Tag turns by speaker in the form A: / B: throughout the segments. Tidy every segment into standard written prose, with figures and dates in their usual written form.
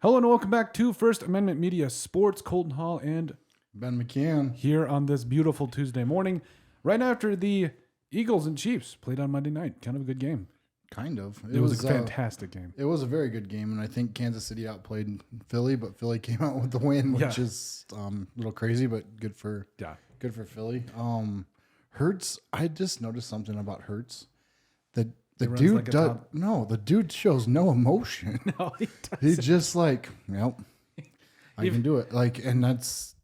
A: Hello and welcome back to First Amendment Media Sports. Colton Hall and
B: Ben McCann
A: here on this beautiful Tuesday morning, right after the Eagles and Chiefs played on Monday night. Kind of a good game.
B: Kind of.
A: It was a fantastic game.
B: It was a very good game, and I think Kansas City outplayed Philly, but Philly came out with the win, which is a little crazy, but good for Philly. Hurts. I just noticed something about Hurts. The dude the dude shows no emotion.
A: No, he doesn't.
B: He's just like, yep, I can do it. And that's,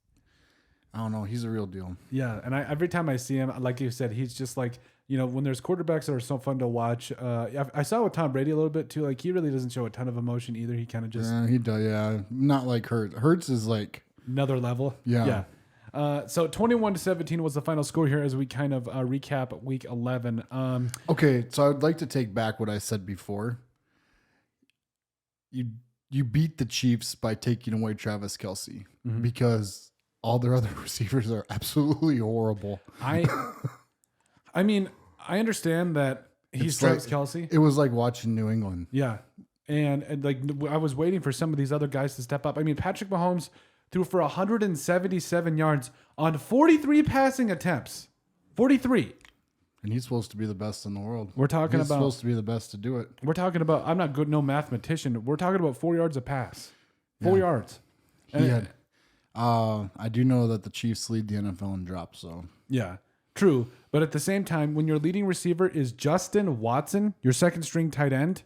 B: I don't know. He's a real deal.
A: Yeah, and every time I see him, like you said, he's just like, when there's quarterbacks that are so fun to watch. I saw with Tom Brady a little bit too. Like he really doesn't show a ton of emotion either. He kind of just
B: he does. Yeah, not like Hurts. Hurts is like
A: another level.
B: Yeah.
A: So 21-17 was the final score here as we kind of recap week 11.
B: Okay, so I would like to take back what I said before. You beat the Chiefs by taking away Travis Kelce because all their other receivers are absolutely horrible.
A: I mean, I understand that he's Travis Kelce.
B: It was like watching New England.
A: Yeah, and like I was waiting for some of these other guys to step up. I mean, Patrick Mahomes threw for 177 yards on 43 passing attempts. 43.
B: And he's supposed to be the best in the world.
A: He's
B: supposed to be the best to do it.
A: We're talking about, I'm not good, no mathematician. We're talking about 4 yards a pass. 4 yards.
B: I do know that the Chiefs lead the NFL in drops, so.
A: Yeah, true. But at the same time, when your leading receiver is Justin Watson, your second string tight end,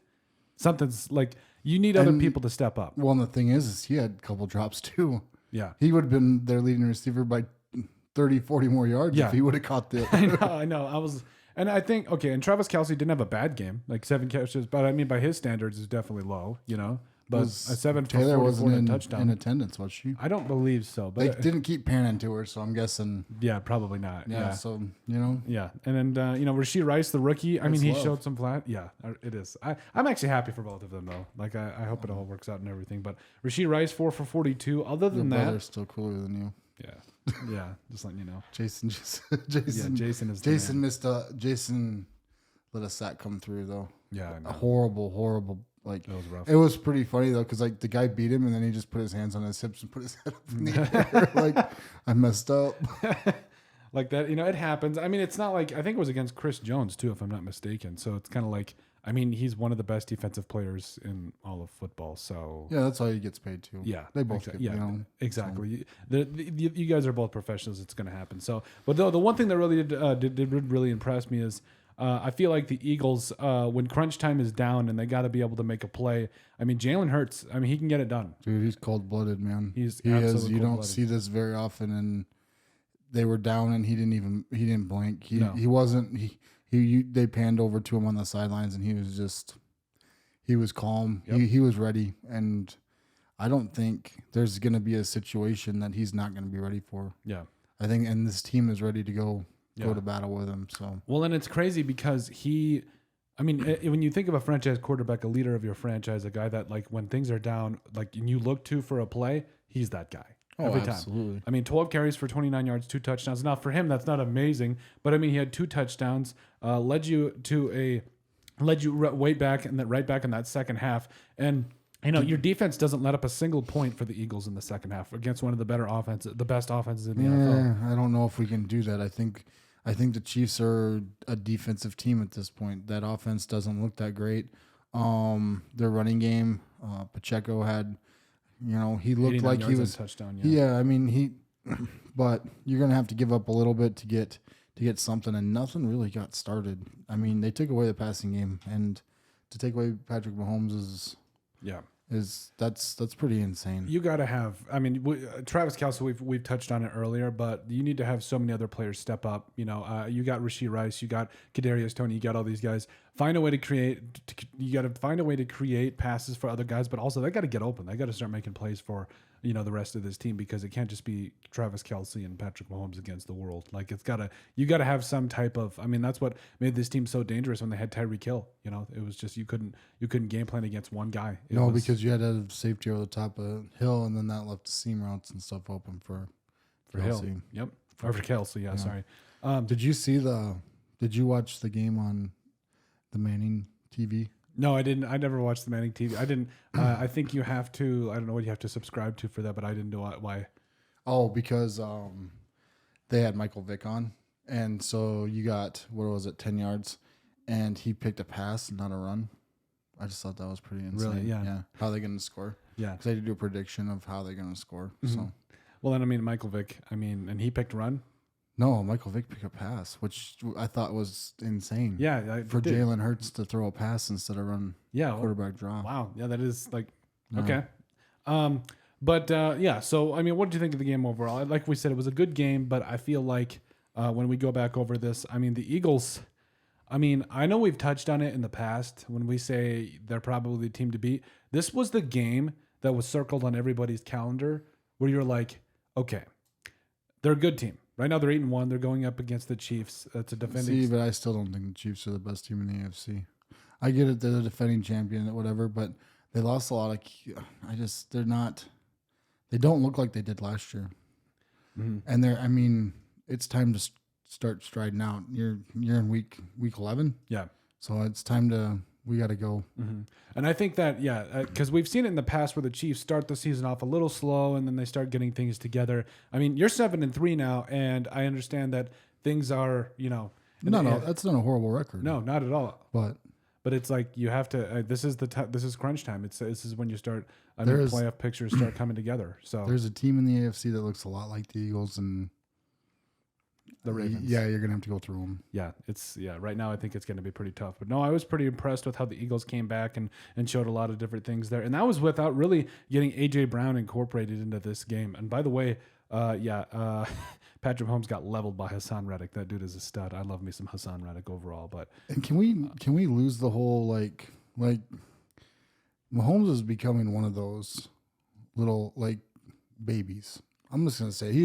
A: something's like, you need other people to step up.
B: Well, and the thing is he had a couple drops too.
A: Yeah.
B: He would have been their leading receiver by 30, 40 more yards if he would have caught the...
A: I know. And I think, and Travis Kelce didn't have a bad game, like 7 catches, but I mean, by his standards, it's definitely low, But a 7 for
B: Taylor
A: 44
B: wasn't
A: and a touchdown.
B: in attendance, was she?
A: I don't believe so. But
B: they didn't keep panning to her, so I'm guessing...
A: Yeah, probably not.
B: Yeah, so,
A: Yeah, and then, Rashee Rice, the rookie, I mean, he showed some flat. Yeah, it is. I'm actually happy for both of them, though. Like, I hope it all works out and everything. But Rashee Rice, 4 for 42. Other than
B: Your
A: that...
B: brother's still cooler than you.
A: Yeah, just letting you know.
B: Jason let a sack come through, though.
A: Yeah, I know.
B: A horrible... Like,
A: it was rough.
B: It was pretty funny though, because like the guy beat him and then he just put his hands on his hips and put his head up in the air. Like, I messed up.
A: Like that, it happens. I mean, it's not like, I think it was against Chris Jones too, if I'm not mistaken. So it's kind of like, I mean, he's one of the best defensive players in all of football. So
B: yeah, that's all he gets paid to.
A: Yeah,
B: they both get.
A: Exactly. So. You guys are both professionals. It's going to happen. So, but the one thing that really did really impress me is. I feel like the Eagles, when crunch time is down and they got to be able to make a play. I mean, Jalen Hurts. I mean, he can get it done.
B: Dude, he's cold-blooded, man.
A: He
B: is.
A: You
B: don't see this very often. And they were down, and he didn't blink. He wasn't. They panned over to him on the sidelines, and he was calm. Yep. He was ready, and I don't think there's going to be a situation that he's not going to be ready for.
A: Yeah,
B: I think, and this team is ready to go to battle with him. So
A: and it's crazy because when you think of a franchise quarterback, a leader of your franchise, a guy that like when things are down, like and you look to for a play, he's that guy every time.
B: Absolutely.
A: I mean, 12 carries for 29 yards, 2 touchdowns. Now for him, that's not amazing, but I mean, he had 2 touchdowns, led you right back in that second half, and. Your defense doesn't let up a single point for the Eagles in the second half against one of the best offenses in the NFL.
B: I don't know if we can do that. I think the Chiefs are a defensive team at this point. That offense doesn't look that great. Their running game, Pacheco had, he looked like he was
A: touchdown.
B: Yeah, I mean but you're gonna have to give up a little bit to get something, and nothing really got started. I mean, they took away the passing game, and to take away Patrick Mahomes that's pretty insane.
A: You got to have. I mean, Travis Kelce. We've touched on it earlier, but you need to have so many other players step up. You got Rashee Rice, you got Kadarius Toney, you got all these guys. Find a way to create. You got to find a way to create passes for other guys, but also they got to get open. They got to start making plays for the rest of this team because it can't just be Travis Kelce and Patrick Mahomes against the world. Like you got to have some type of. I mean, that's what made this team so dangerous when they had Tyreek Hill. It was just you couldn't game plan against one guy.
B: Because you had to have safety over the top of Hill, and then that left the seam routes and stuff open for
A: Hill. Yep, for Kelce. Yeah, sorry.
B: Did you watch the game on the Manning TV?
A: No, I didn't. I never watched the Manning TV. I didn't. I think you have to. I don't know what you have to subscribe to for that, but I didn't know why.
B: Oh, because they had Michael Vick on, and so you got, what was it, 10 yards, and he picked a pass, not a run. I just thought that was pretty insane.
A: Really? Yeah.
B: How are they going to score?
A: Yeah.
B: Because they had to do a prediction of how they're going to score.
A: Mm-hmm.
B: So.
A: Well, then I mean Michael Vick. I mean, and he picked run.
B: No, Michael Vick picked a pass, which I thought was insane.
A: Yeah,
B: for Jalen Hurts to throw a pass instead of run. Quarterback draw.
A: Wow. Yeah, that is like okay. But yeah. So I mean, what did you think of the game overall? Like we said, it was a good game, but I feel like when we go back over this, I mean, the Eagles. I mean, I know we've touched on it in the past when we say they're probably the team to beat. This was the game that was circled on everybody's calendar where you're like, okay, they're a good team. Right now they're 8-1. They're going up against the Chiefs. It's a defending.
B: See, but I still don't think the Chiefs are the best team in the AFC. I get it; they're the defending champion, or whatever. But they lost a lot of. They're not. They don't look like they did last year. Mm-hmm. And I mean, it's time to start striding out. You're in week 11.
A: Yeah.
B: So it's time to. We got to go.
A: Mm-hmm. And I think that, because we've seen it in the past where the Chiefs start the season off a little slow and then they start getting things together. I mean, you're 7-3 now, and I understand that things are,
B: No, that's not a horrible record.
A: No, not at all.
B: But
A: it's like you have to. This is crunch time. This is when you start. Playoff pictures start coming together. So
B: there's a team in the AFC that looks a lot like the Eagles and.
A: The Ravens.
B: Yeah, you're going to have to go through them.
A: Yeah, right now I think it's going to be pretty tough. But no, I was pretty impressed with how the Eagles came back and showed a lot of different things there. And that was without really getting A.J. Brown incorporated into this game. And by the way, Patrick Mahomes got leveled by Hassan Reddick. That dude is a stud. I love me some Hassan Reddick overall. But
B: and can we lose the whole like Mahomes is becoming one of those little like babies. I'm just gonna say he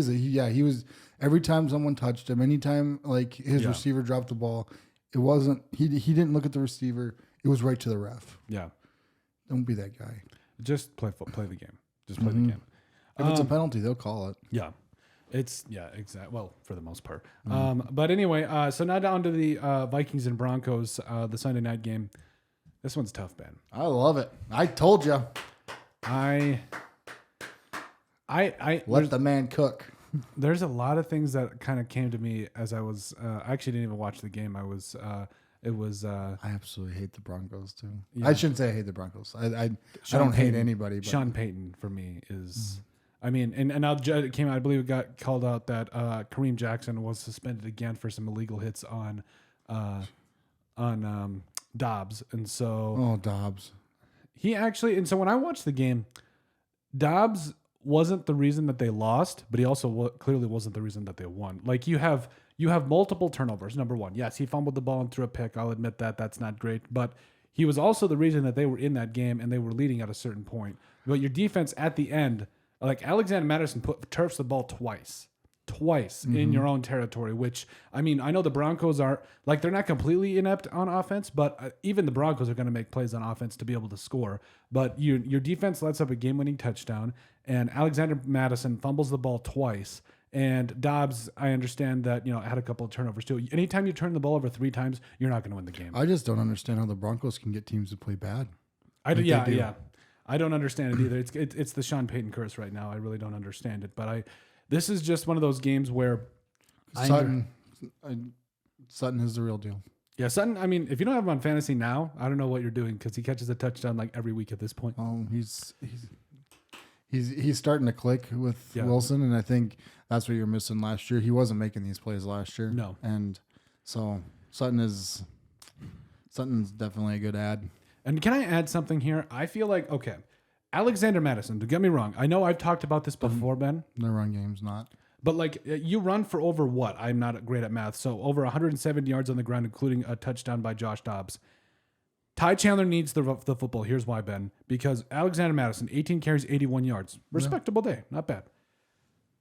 B: was every time someone touched him, anytime like his receiver dropped the ball, it wasn't he didn't look at the receiver, it was right to the ref.
A: Yeah.
B: Don't be that guy.
A: Just play the game. Just play the game.
B: If it's a penalty, they'll call it.
A: Yeah. Exactly. Well, for the most part. But anyway, so now down to the Vikings and Broncos, the Sunday night game. This one's tough, Ben.
B: I love it. I told you.
A: I
B: let the man cook.
A: There's a lot of things that kind of came to me as I was. I actually didn't even watch the game. It was.
B: I absolutely hate the Broncos too.
A: Yeah.
B: I shouldn't say I hate the Broncos. I don't hate anybody. But.
A: Sean Payton for me is. I mean, and now it came out. I believe it got called out that Kareem Jackson was suspended again for some illegal hits on Dobbs, and so.
B: Dobbs.
A: He actually, and so when I watched the game, Dobbs wasn't the reason that they lost, but he also clearly wasn't the reason that they won. Like you have multiple turnovers. Number one, yes, he fumbled the ball and threw a pick. I'll admit that's not great, but he was also the reason that they were in that game and they were leading at a certain point. But your defense at the end, like Alexander Madison turfs the ball twice in your own territory, which, I mean, I know the Broncos are, like, they're not completely inept on offense, but even the Broncos are going to make plays on offense to be able to score. But your defense lets up a game-winning touchdown, and Alexander Madison fumbles the ball twice. And Dobbs, I understand that, had a couple of turnovers too. Anytime you turn the ball over 3 times, you're not going to win the game.
B: I just don't understand how the Broncos can get teams to play bad.
A: I don't understand it either. It's the Sean Payton curse right now. I really don't understand it, but this is just one of those games where
B: Sutton is the real deal.
A: Yeah, Sutton. I mean, if you don't have him on fantasy now, I don't know what you're doing because he catches a touchdown like every week at this point.
B: Oh, he's starting to click with Wilson, and I think that's what you're missing last year. He wasn't making these plays last year.
A: No,
B: and so Sutton's definitely a good ad.
A: And can I add something here? I feel like Alexander Madison, don't get me wrong. I know I've talked about this before, Ben.
B: The run game's not.
A: But, like, you run for over what? I'm not great at math. So, over 170 yards on the ground, including a touchdown by Josh Dobbs. Ty Chandler needs the football. Here's why, Ben. Because Alexander Madison, 18 carries, 81 yards. Respectable day. Not bad.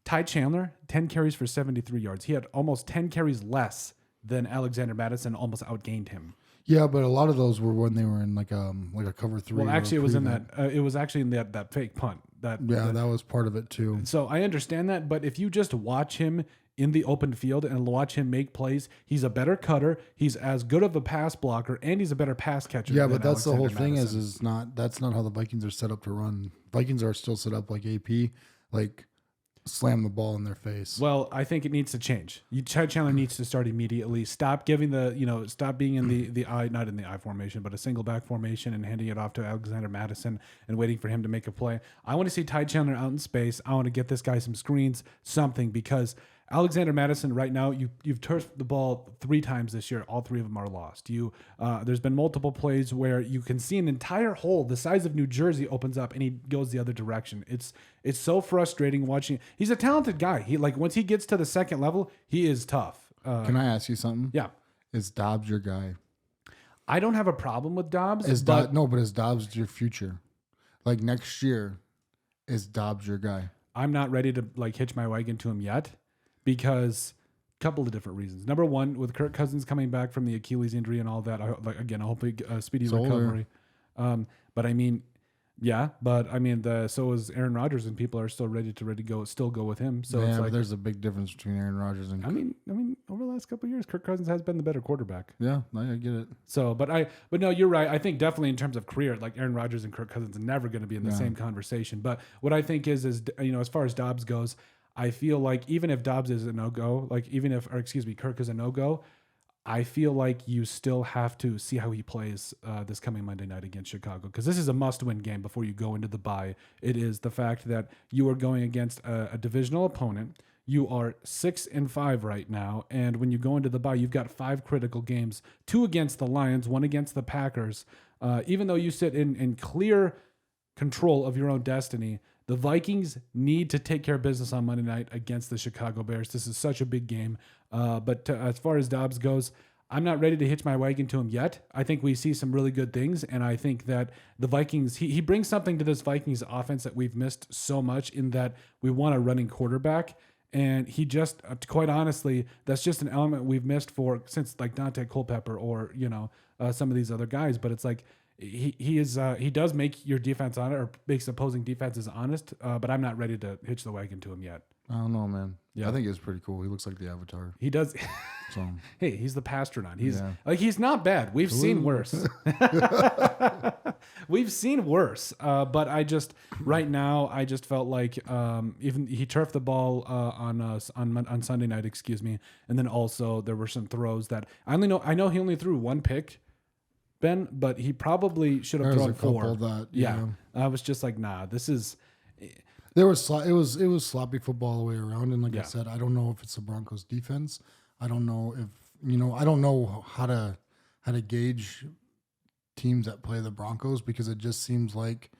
A: Ty Chandler, 10 carries for 73 yards. He had almost 10 carries less than Alexander Madison, almost outgained him.
B: Yeah, but a lot of those were when they were in like a cover 3.
A: Well, actually, it was in that. It was actually in that fake punt. That was
B: part of it too.
A: So I understand that, but if you just watch him in the open field and watch him make plays. He's a better cutter. He's as good of a pass blocker, and he's a better pass catcher.
B: Yeah, but that's
A: Alexander
B: the whole
A: Mattison.
B: thing is that's not how the Vikings are set up to run. Vikings are still set up like AP, like slam the ball in their face.
A: Well, I think it needs to change. Chad Chandler needs to start immediately. Stop giving stop being in the I, not in the I formation, but a single back formation and handing it off to Alexander Mattison and waiting for him to make a play. I want to see Ty Chandler out in space. I want to get this guy some screens, something, because Alexander Mattison right now, you've turfed the ball 3 times this year. All 3 of them are lost. There's been multiple plays where you can see an entire hole the size of New Jersey opens up and he goes the other direction. It's so frustrating watching. He's a talented guy. He once he gets to the second level, he is tough.
B: Can I ask you something?
A: Yeah.
B: Is Dobbs your guy?
A: I don't have a problem with Dobbs.
B: But is Dobbs your future? Like next year, is Dobbs your guy?
A: I'm not ready to hitch my wagon to him yet. Because a couple of different reasons. Number one, with Kirk Cousins coming back from the Achilles injury and all that, I hope a speedy recovery. But I mean, so is Aaron Rodgers, and people are still ready to go with him. So
B: yeah, but there's a big difference between Aaron Rodgers and.
A: I mean, over the last couple of years, Kirk Cousins has been the better quarterback.
B: Yeah, I get it.
A: So, but no, you're right. I think definitely in terms of career, Aaron Rodgers and Kirk Cousins are never going to be in the same conversation. But what I think is as far as Dobbs goes, I feel like even if Dobbs is a no-go, Kirk is a no-go, I feel like you still have to see how he plays this coming Monday night against Chicago, because this is a must-win game before you go into the bye. It is the fact that you are going against a divisional opponent. You are 6-5 right now, and when you go into the bye, you've got 5 critical games, 2 against the Lions, 1 against the Packers. Even though you sit in clear control of your own destiny, the Vikings need to take care of business on Monday night against the Chicago Bears. This is such a big game. But as far as Dobbs goes, I'm not ready to hitch my wagon to him yet. I think we see some really good things, and I think that the Vikings, he brings something to this Vikings offense that we've missed so much, in that we want a running quarterback. And he just, quite honestly, that's just an element we've missed since Dante Culpepper or some of these other guys. But it's he does make your defense honest, or makes opposing defenses honest. But I'm not ready to hitch the wagon to him yet.
B: I don't know, man.
A: Yeah.
B: I think it's pretty cool. He looks like the Avatar.
A: He does.
B: So.
A: Hey, he's the Pastronaut. He's not bad. We've seen worse. We've seen worse. But right now, I just felt like even he turfed the ball on Sunday night, and then also there were some throws that I know he only threw 1 pick, Ben, but he probably should have thrown 4. I was just like, nah, this is.
B: It was sloppy football all the way around, and I said, I don't know if it's the Broncos defense. I don't know if I don't know how to gauge teams that play the Broncos, because it just seems like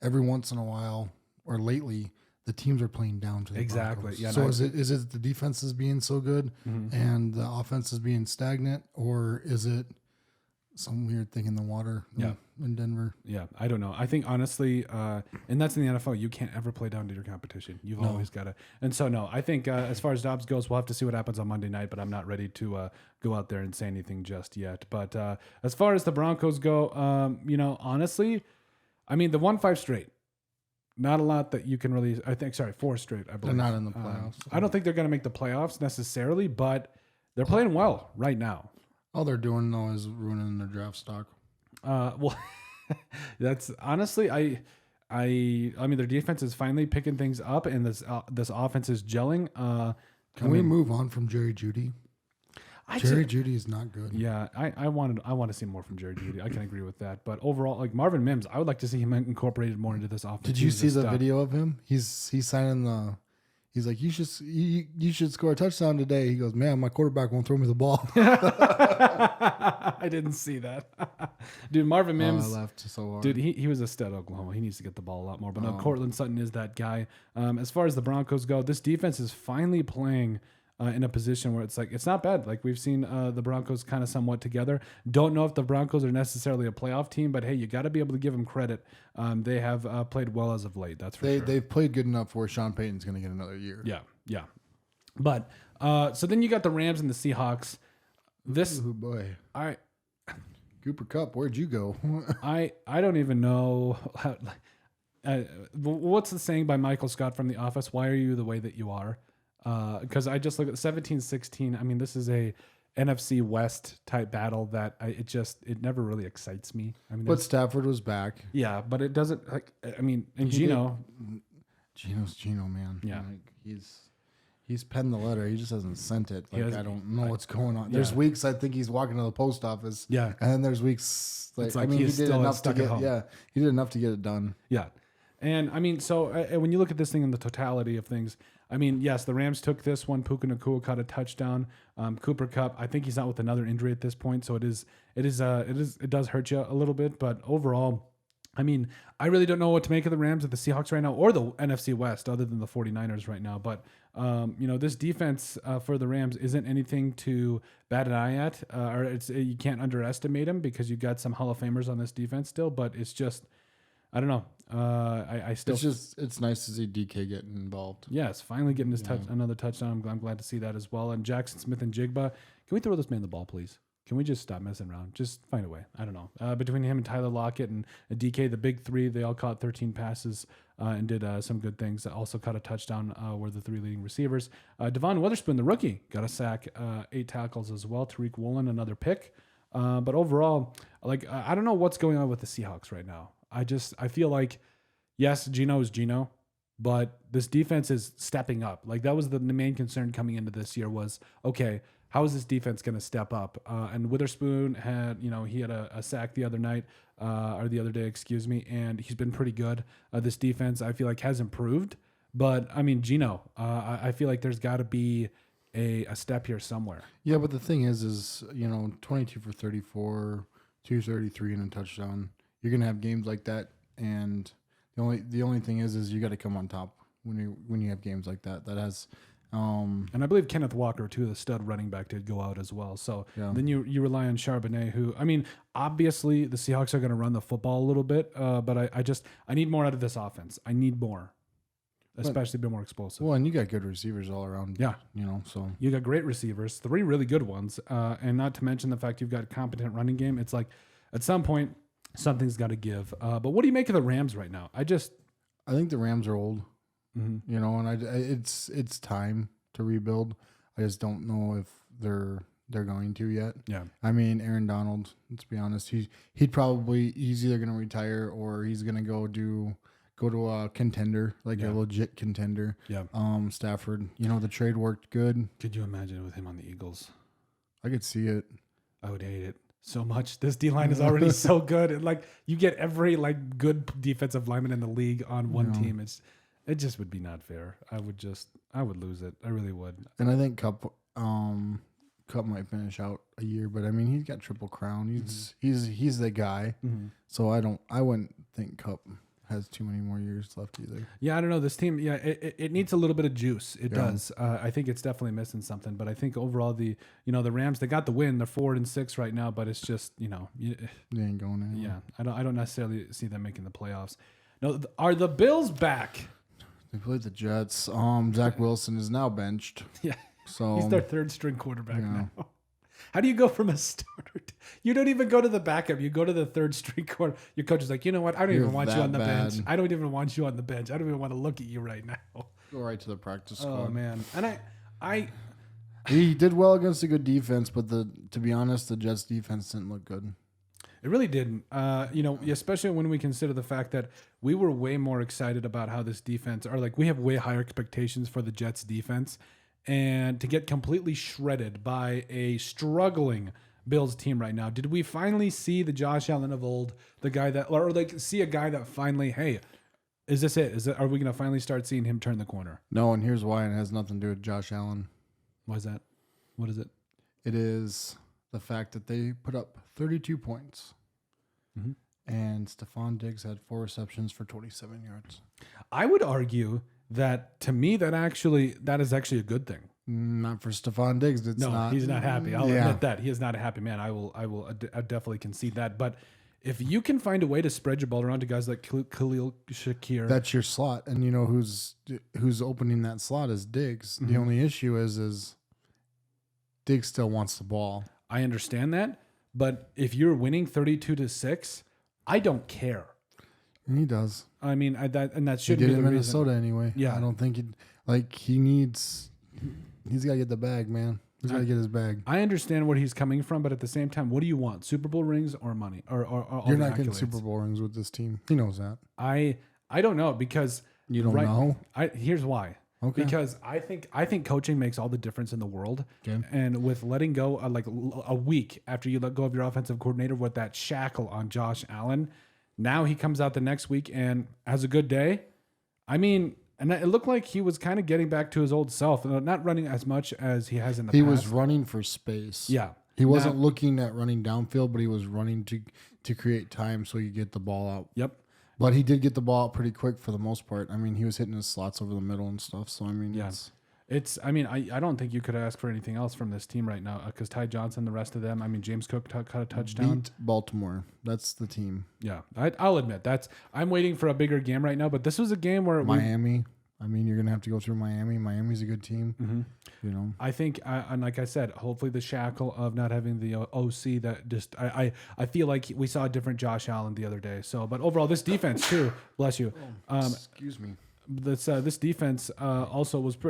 B: every once in a while or lately the teams are playing down to the Broncos. Yeah. So is it the defense is being so good and the offense is being stagnant, or is it some weird thing in the water in Denver? Yeah,
A: I don't know. I think honestly, and that's in the NFL, you can't ever play down to your competition. You've always got to. And so, no, I think as far as Dobbs goes, we'll have to see what happens on Monday night, but I'm not ready to go out there and say anything just yet. But as far as the Broncos go, honestly, I mean, the 1-5 straight, not a lot that you can really, 4 straight, I believe.
B: They're not in the playoffs.
A: I don't think they're going to make the playoffs necessarily, but they're playing well right now.
B: All they're doing, though, is ruining their draft stock.
A: Well, that's honestly, I mean, their defense is finally picking things up, and this offense is gelling.
B: Can we move on from Jerry Jeudy? Jerry Jeudy is not good.
A: Yeah, I want to see more from Jerry Jeudy. I can agree with that. But overall, like Marvin Mims, I would like to see him incorporated more into this offense.
B: Did you see the video of him? He's signing the. He's like, you should score a touchdown today. He goes, man, my quarterback won't throw me the ball.
A: I didn't see that. Dude, Marvin Mims.
B: I laughed so hard.
A: Dude, he was a stud at Oklahoma. He needs to get the ball a lot more. But no, Cortland Sutton is that guy. As far as the Broncos go, this defense is finally playing in a position where it's like, it's not bad. Like we've seen the Broncos kind of somewhat together. Don't know if the Broncos are necessarily a playoff team, but hey, you got to be able to give them credit. They have played well as of late. That's for sure.
B: They've played good enough where Sean Payton's going to get another year.
A: Yeah. But so then you got the Rams and the Seahawks.
B: Ooh, boy. Cooper Kupp, where'd you go?
A: I don't even know how, what's the saying by Michael Scott from The Office? Why are you the way that you are? Because I just look at 17-16. I mean, this is a NFC West type battle that it never really excites me. I mean,
B: but Stafford was back.
A: Yeah, but it doesn't. Like, I mean, and Gino.
B: Gino's Gino, man.
A: Yeah,
B: like, he's penned the letter. He just hasn't sent it. Like, I don't know what's going on.
A: Yeah.
B: There's weeks I think he's walking to the post office.
A: Yeah,
B: and then there's weeks
A: like
B: I mean,
A: he did enough to get.
B: Yeah, he did enough to get it done.
A: Yeah, and I mean, so when you look at this thing in the totality of things, I mean, yes, the Rams took this one. Puka Nacua caught a touchdown. Cooper Kupp, I think he's out with another injury at this point, so it does hurt you a little bit, but overall, I mean, I really don't know what to make of the Rams or the Seahawks right now or the NFC West other than the 49ers right now. But, this defense for the Rams isn't anything to bat an eye at. You can't underestimate them because you got some Hall of Famers on this defense still. But it's just, I don't know. I still.
B: It's nice to see DK getting involved.
A: Yes, finally getting his another touchdown. I'm glad to see that as well. And Jackson Smith and Jigba, can we throw this man the ball, please? Can we just stop messing around? Just find a way. I don't know. Between him and Tyler Lockett and DK, the big three, they all caught 13 passes and did some good things. Also caught a touchdown, were the three leading receivers. Devon Witherspoon, the rookie, got a sack, 8 tackles as well. Tariq Woolen, another pick. But overall, I don't know what's going on with the Seahawks right now. I feel like, yes, Gino is Gino, but this defense is stepping up. Like, that was the main concern coming into this year was, okay, how is this defense going to step up? And Witherspoon had, he had a sack the other night, or the other day, excuse me, and he's been pretty good. This defense, I feel like, has improved. But, I mean, Gino, I feel like there's got to be a step here somewhere.
B: Yeah, but the thing is 22 for 34, 233 and a touchdown. You're going to have games like that, and the only thing is you got to come on top when you have games like that. That has.
A: And I believe Kenneth Walker, too, the stud running back, did go out as well. So then you rely on Charbonnet, who, I mean, obviously the Seahawks are going to run the football a little bit, but I need more out of this offense. I need more, especially be more explosive.
B: Well, and you got good receivers all around.
A: Yeah.
B: So
A: you got great receivers, 3 really good ones. And not to mention the fact you've got a competent running game. It's like at some point something's got to give. But what do you make of the Rams right now? I
B: think the Rams are old.
A: Mm-hmm.
B: And it's time to rebuild. I just don't know if they're going to yet.
A: Yeah.
B: I mean, Aaron Donald, let's be honest, he's either going to retire or he's going to go to a contender, like a legit contender.
A: Yeah.
B: Stafford, the trade worked good.
A: Could you imagine with him on the Eagles?
B: I could see it.
A: I would hate it so much. This D line is already so good. And you get every good defensive lineman in the league on one team. It just would be not fair. I would lose it. I really would.
B: And I think Cup might finish out a year, but I mean, he's got Triple Crown. He's the guy.
A: Mm-hmm.
B: So I wouldn't think Cup has too many more years left either.
A: Yeah, I don't know. This team, it needs a little bit of juice. It does. I think it's definitely missing something, but I think overall the Rams, they got the win. They're 4-6 right now, but it's just, they
B: ain't going anywhere.
A: Yeah. I don't necessarily see them making the playoffs. No, are the Bills back?
B: They played the Jets. Zach Wilson is now benched.
A: Yeah.
B: So
A: he's their 3rd string quarterback now. How do you go from a starter? You don't even go to the backup. You go to the 3rd string quarter. Your coach is like, you know what? I don't even want you on the bench. I don't even want you on the bench. I don't even want to look at you right now.
B: Go right to the practice squad.
A: Oh man. And
B: he did well against a good defense, but to be honest, the Jets defense didn't look good.
A: It really didn't. Especially when we consider the fact that we were way more excited about how this defense, or we have way higher expectations for the Jets defense, and to get completely shredded by a struggling Bills team right now. Did we finally see the Josh Allen of old, the guy that, or see a guy that finally, hey, is this it? Are we going to finally start seeing him turn the corner?
B: No, and here's why, and it has nothing to do with Josh Allen.
A: Why is that? What is it?
B: It is the fact that they put up 32 points.
A: Mm-hmm.
B: And Stephon Diggs had 4 receptions for 27 yards.
A: I would argue that, to me, that is actually a good thing.
B: Not for Stephon Diggs. It's not.
A: He's not happy. I'll admit that. He is not a happy man. I will definitely concede that. But if you can find a way to spread your ball around to guys like Khalil Shakir.
B: That's your slot. And you know who's opening that slot is Diggs. Mm-hmm. The only issue is Diggs still wants the ball.
A: I understand that. But if you're winning 32-6, I don't care.
B: He does.
A: I mean, that should be
B: the
A: the
B: reason. Minnesota anyway.
A: Yeah,
B: I don't think he needs He's got to get the bag, man. He's got to get his bag.
A: I understand where he's coming from, but at the same time, what do you want? Super Bowl rings or money? Or all
B: You're
A: the
B: not getting
A: accolades?
B: Super Bowl rings with this team. He knows that.
A: I don't know because
B: You don't know?
A: here's why.
B: Okay.
A: Because I think coaching makes all the difference in the world.
B: Okay.
A: And with letting go like a week after you let go of your offensive coordinator with that shackle on Josh Allen, now he comes out the next week and has a good day. I mean, and it looked like he was kind of getting back to his old self, not running as much as he has in the past.
B: He was running for space.
A: Yeah.
B: He wasn't looking at running downfield, but he was running to create time so you get the ball out.
A: Yep.
B: But he did get the ball out pretty quick for the most part. I mean, he was hitting his slots over the middle and stuff. So, I mean,
A: yeah. I don't think you could ask for anything else from this team right now because Ty Johnson, the rest of them, I mean, James Cook caught a touchdown.
B: Beat Baltimore. That's the team.
A: Yeah. I'll admit I'm waiting for a bigger game right now, but this was a game where
B: Miami. I mean, you're going to have to go through Miami. Miami's a good team.
A: Mm-hmm.
B: You know,
A: I think, and like I said, hopefully the shackle of not having the OC that just, I feel like we saw a different Josh Allen the other day. So, but overall, this defense too, bless you.
B: excuse me.
A: This defense also was pretty.